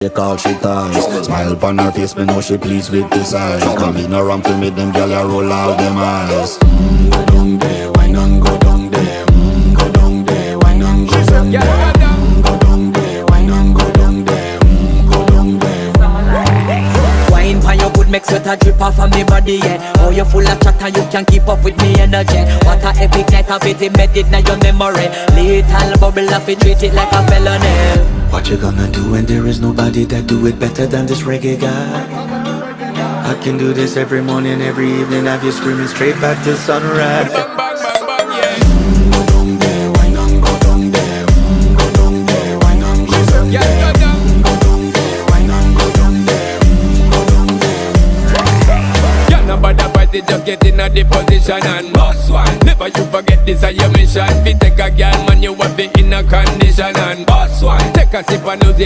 They call she ties. Smile upon her face, me know she pleased with this eyes. Come in around to meet them girl, you roll out them eyes. Go down there, why not go down there? Go down there, why not go down there? Go down there, why not go down there? Go down there. Wine pan your good, make sweat a drip off of me body, yeah. Oh, you full of chatter, you can keep up with me energy. What a epic night of it, embedded in your memory. Little bubble of it, treat it like a felony. What you gonna do when there is nobody that do it better than this reggae guy? I can do this every morning, every evening, have you screaming straight back to sunrise. Bang, bang, bang, bang, yeah. Go down there, why not go down there? Go down there, why not go down there? Yeah, go down. Go down there, why not go down there? Go down there. Yeah, nobody fight it, just get in a the position and boss one. Never you forget this is your mission. Fi take a girl, man, you have it in a condition and boss one. Take a sip and lose it.